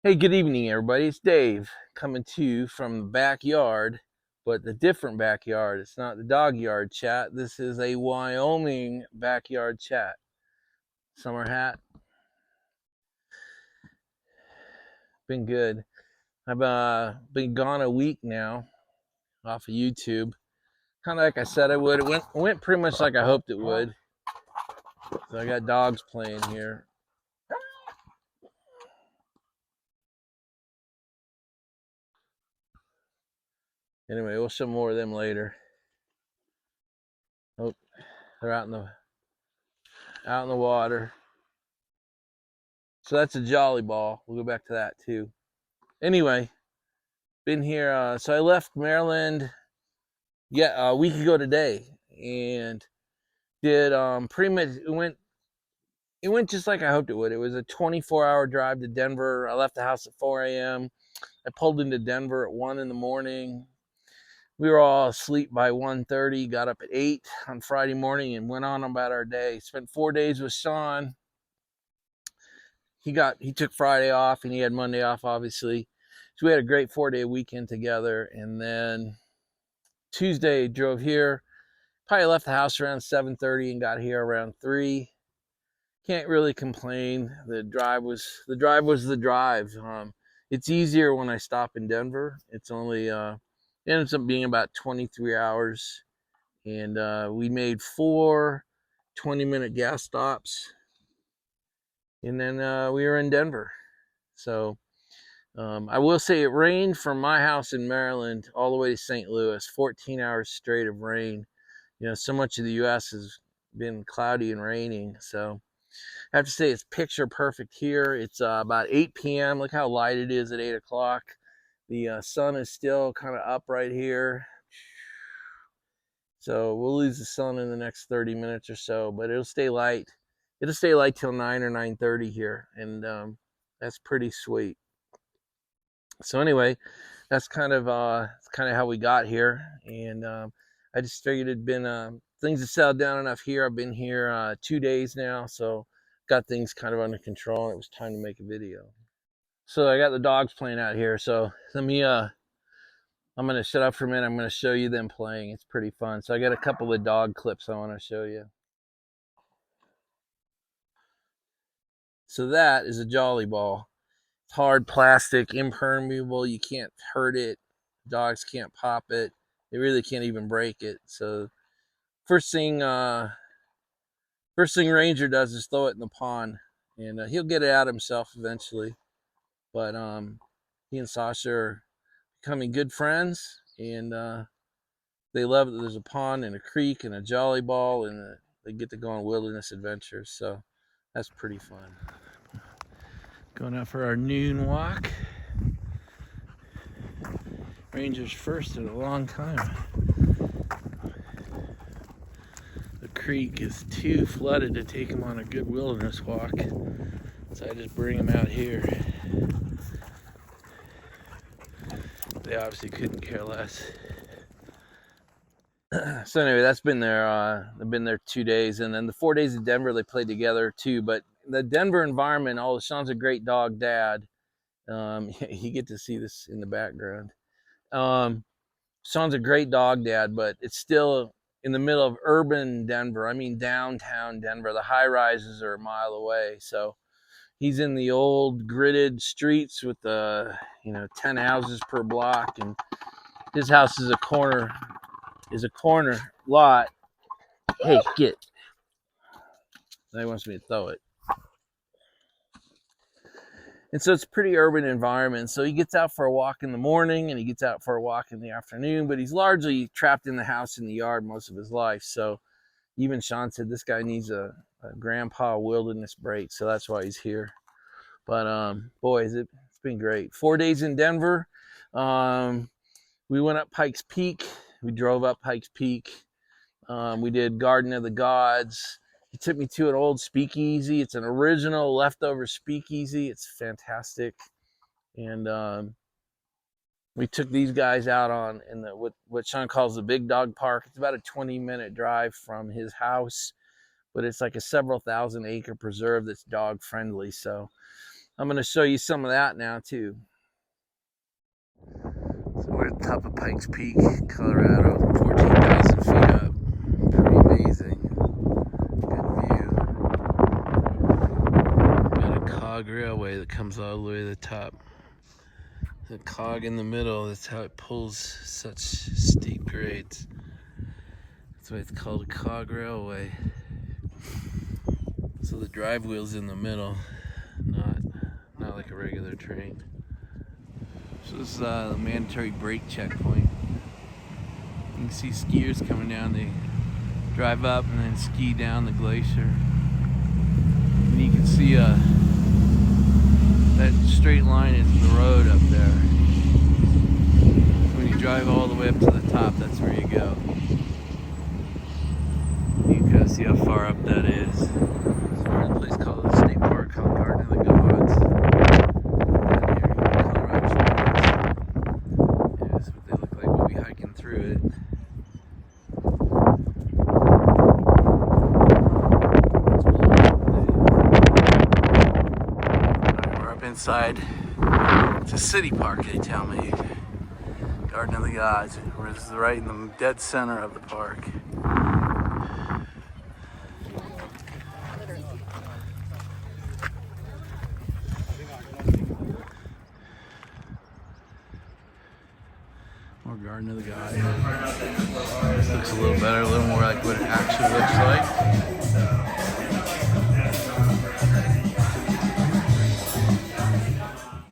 Hey, good evening, everybody. It's Dave coming to you from the backyard, but the different backyard. It's not the dog yard chat. This is a Wyoming backyard chat. Summer hat. Been good. I've been gone a week now off of YouTube. Kind of like I said I would. It went pretty much like I hoped it would. So I got dogs playing here. Anyway, we'll show more of them later. Oh, they're out in the water. So that's a jolly ball. We'll go back to that too. Anyway, been here. So I left Maryland, a week ago today, and did pretty much it went just like I hoped it would. It was a 24-hour drive to Denver. I left the house at 4 a.m. I pulled into Denver at 1 in the morning. We were all asleep by 1:30. Got up at 8 on Friday morning and went on about our day. Spent 4 days with Sean. He took Friday off and he had Monday off, obviously. So we had a great 4-day weekend together, and then Tuesday drove here. Probably left the house around 7:30 and got here around 3. Can't really complain. The drive was the drive. It's easier when I stop in Denver. It's only it ends up being about 23 hours, and we made 4 20-minute gas stops, and then we were in Denver. So I will say it rained from my house in Maryland all the way to St. Louis. 14 hours straight of rain. So much of the U.S. has been cloudy and raining. So I have to say it's picture perfect here. It's about 8 p.m. Look how light it is at 8 o'clock. The sun is still kind of up right here. So we'll lose the sun in the next 30 minutes or so, but it'll stay light. It'll stay light till 9 or 9:30 here, and that's pretty sweet. So anyway, that's kind of how we got here, and I just figured it'd been things have settled down enough here. I've been here 2 days now, so got things kind of under control, and it was time to make a video. So I got the dogs playing out here. So I'm gonna shut up for a minute. I'm gonna show you them playing. It's pretty fun. So I got a couple of dog clips I want to show you. So that is a jolly ball. It's hard plastic, impermeable. You can't hurt it. Dogs can't pop it. They really can't even break it. So first thing Ranger does is throw it in the pond, and he'll get it out himself eventually. But he and Sasha are becoming good friends, and they love that there's a pond and a creek and a jolly ball, and they get to go on wilderness adventures. So that's pretty fun. Going out for our noon walk. Ranger's first in a long time. The creek is too flooded to take him on a good wilderness walk, so I just bring him out here. They obviously couldn't care less. So anyway, that's been there. They've been there 2 days, and then the 4 days in Denver they played together too. But the Denver environment, although Sean's a great dog dad, you get to see this in the background. Sean's a great dog dad, but it's still in the middle of urban Denver. I mean downtown Denver. The high rises are a mile away, so he's in the old gridded streets with the 10 houses per block, and his house is a corner lot. Hey, get. He wants me to throw it. And so it's a pretty urban environment. So he gets out for a walk in the morning and he gets out for a walk in the afternoon, but he's largely trapped in the house in the yard most of his life. So even Sean said this guy needs a grandpa wilderness break. So that's why he's here. But boys, it's been great. 4 days in Denver. We went up Pikes Peak. We drove up Pikes Peak. We did Garden of the Gods. He took me to an old speakeasy. It's an original leftover speakeasy. It's fantastic. And we took these guys out on in the what Sean calls the Big Dog Park. It's about a 20-minute drive from his house, but it's like a several thousand acre preserve that's dog friendly. So I'm going to show you some of that now too. So we're at the top of Pikes Peak, Colorado, 14,000 feet up. Pretty amazing. Good view. Got a cog railway that comes all the way to the top. The cog in the middle, that's how it pulls such steep grades. That's why it's called a cog railway. So the drive wheel's in the middle, not like a regular train. So this is the mandatory brake checkpoint. You can see skiers coming down. They drive up and then ski down the glacier. And you can see that straight line is the road up there. When you drive all the way up to the top, that's where you go. You can kind of see how far up that is. So we're in a place called the State Park, called Garden of the Gods. Yeah, that's what they look like. We'll be hiking through it. We're up inside. It's a city park, they tell me. Garden of the Gods. This is right in the dead center of the park. More Garden of the Gods. This looks a little better, a little more like what it actually looks like.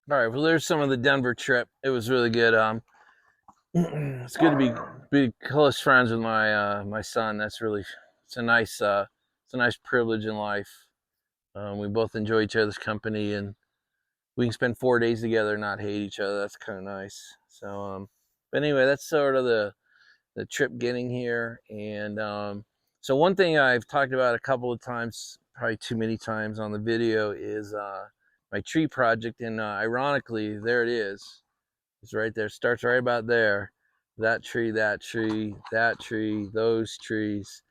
All right, well, there's some of the Denver trip. It was really good. It's good to be close friends with my son. It's a nice privilege in life. We both enjoy each other's company, and we can spend 4 days together and not hate each other. That's kind of nice. So, but anyway, that's sort of the trip getting here. And so one thing I've talked about a couple of times, probably too many times on the video, is my tree project. And ironically, there it is. It's right there. Starts right about there. That tree, that tree, that tree, those trees.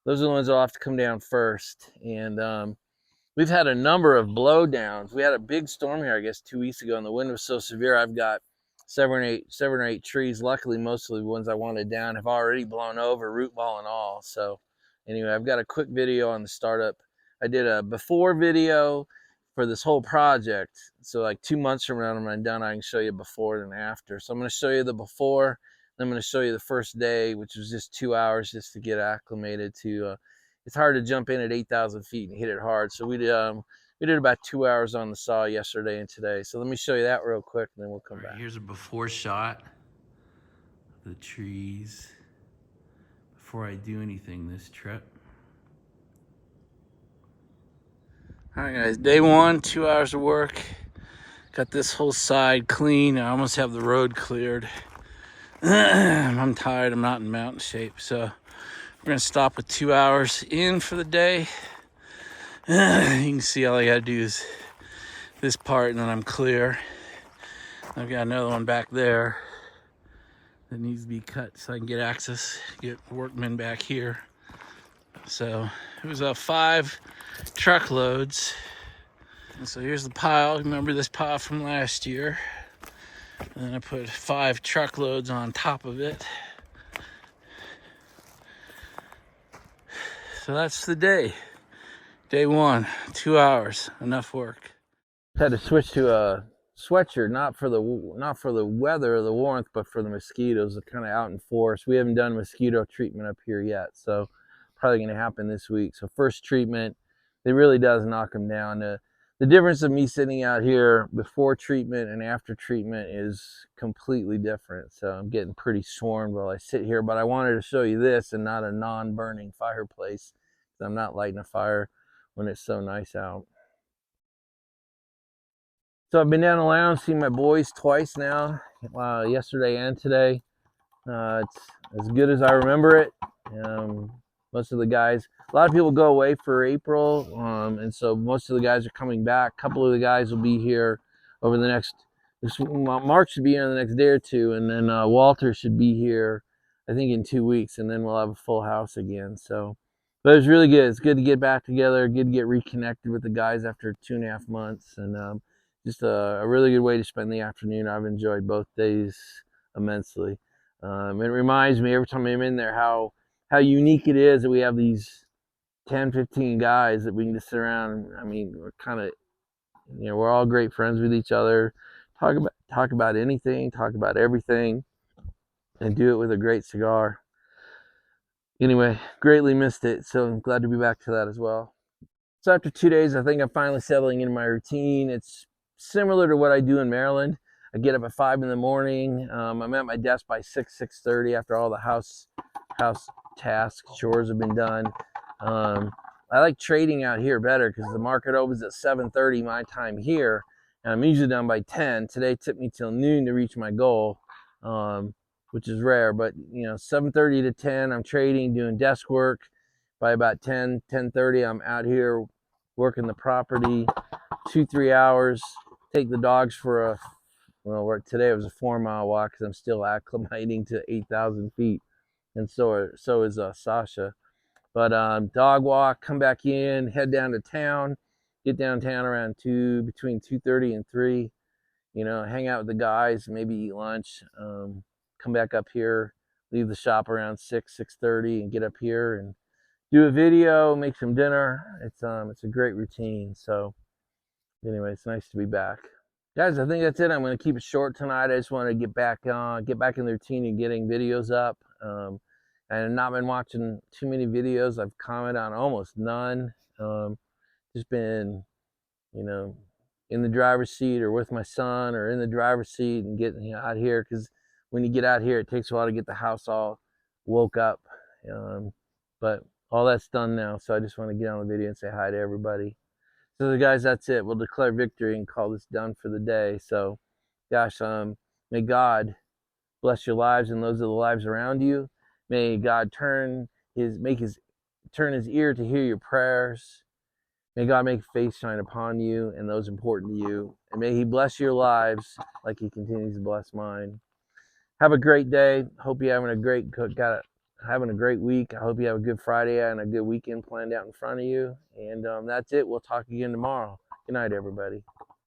Those are the ones that'll have to come down first. And we've had a number of blowdowns. We had a big storm here, I guess, 2 weeks ago, and the wind was so severe. I've got seven or eight trees. Luckily, most of the ones I wanted down have already blown over, root ball and all. So anyway, I've got a quick video on the startup. I did a before video for this whole project. So like 2 months from now when I'm done, I can show you before and after. So I'm going to show you the before. Then I'm going to show you the first day, which was just 2 hours just to get acclimated to. It's hard to jump in at 8,000 feet and hit it hard. So we did about 2 hours on the saw yesterday and today. So let me show you that real quick, and then we'll come back. Here's a before shot of the trees before I do anything this trip. All right, guys, day one, 2 hours of work. Got this whole side clean. I almost have the road cleared. I'm tired. I'm not in mountain shape, so we're gonna stop with 2 hours in for the day. You can see all I gotta do is this part, and then I'm clear. I've got another one back there that needs to be cut so I can get access, get workmen back here. So it was 5 truckloads. And so here's the pile. Remember this pile from last year? And then I put 5 truckloads on top of it. So that's the day. Day one, 2 hours, enough work. Had to switch to a sweatshirt, not for the weather or the warmth, but for the mosquitoes. They're kind of out in force. We haven't done mosquito treatment up here yet, so probably going to happen this week. So first treatment, it really does knock them down. The difference of me sitting out here before treatment and after treatment is completely different. So I'm getting pretty swarmed while I sit here, but I wanted to show you this and not a non-burning fireplace. I'm not lighting a fire when it's so nice out. So I've been down the lounge, seen my boys twice now, yesterday and today. It's as good as I remember it. Most of the guys, a lot of people go away for April, and so most of the guys are coming back. A couple of the guys will be here over the next, Mark should be here in the next day or two, and then Walter should be here, I think, in 2 weeks, and then we'll have a full house again. So, but it was really good. It's good to get back together, good to get reconnected with the guys after 2.5 months, and just a really good way to spend the afternoon. I've enjoyed both days immensely. It reminds me every time I'm in there how unique it is that we have these 10, 15 guys that we can just sit around. I mean, we're kind of, we're all great friends with each other. Talk about anything, talk about everything, and do it with a great cigar. Anyway, greatly missed it, so I'm glad to be back to that as well. So after 2 days, I think I'm finally settling into my routine. It's similar to what I do in Maryland. I get up at 5 in the morning. I'm at my desk by 6:30 after all the house tasks, chores have been done. I like trading out here better because the market opens at 7:30 my time here, and I'm usually done by 10. Today it took me till noon to reach my goal, which is rare. But 7:30 to 10, I'm trading, doing desk work. By about 10:30, I'm out here working the property 2-3 hours. Take the dogs for a today it was a 4-mile walk because I'm still acclimating to 8,000 feet, and so is Sasha. But dog walk, come back in, head down to town, get downtown around between 2:30 and 3. Hang out with the guys, maybe eat lunch. Come back up here, leave the shop around 6:30, and get up here and do a video, make some dinner. It's a great routine. So anyway, it's nice to be back. Guys, I think that's it. I'm going to keep it short tonight. I just want to get back in the routine and getting videos up. And I've not been watching too many videos. I've commented on almost none. Just been, in the driver's seat or with my son or in the driver's seat and getting out here, because when you get out here, it takes a while to get the house all woke up. But all that's done now, so I just want to get on the video and say hi to everybody. So guys, that's it. We'll declare victory and call this done for the day. So gosh, may God bless your lives and those of the lives around you. May God turn his ear to hear your prayers. May God make his face shine upon you and those important to you. And may he bless your lives like he continues to bless mine. Have a great day. Hope you're having having a great week. I hope you have a good Friday and a good weekend planned out in front of you. And that's it. We'll talk again tomorrow. Good night, everybody.